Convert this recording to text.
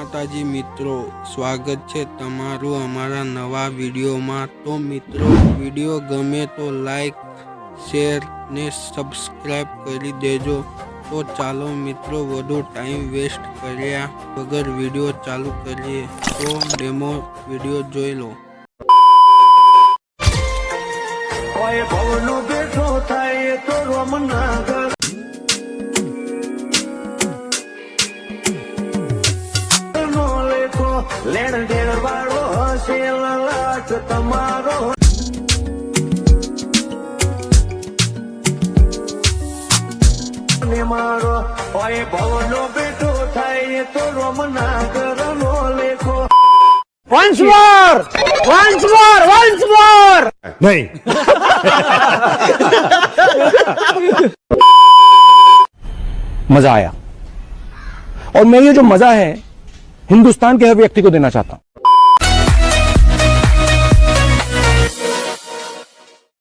माताजी मित्रों, स्वागत है तमारू अमारा नवा विडियो में। तो मित्रों, विडियो गमे तो लाइक शेर ने सब्सक्राइब करी देजो। तो चालो मित्रों, वधु टाइम वेस्ट कर्या वगर विडियो चालू करिए। तो डेमो विडियो जोई लो। लेन देन वालो हसे लाच तमारो ने मारो ओए भवनो बेटो थाय तो रोमनागर नो लेखो। Once more! नहीं। मजा आया, और मैं ये जो मजा है हिंदुस्तान के हर व्यक्ति को देना चाहता हूं।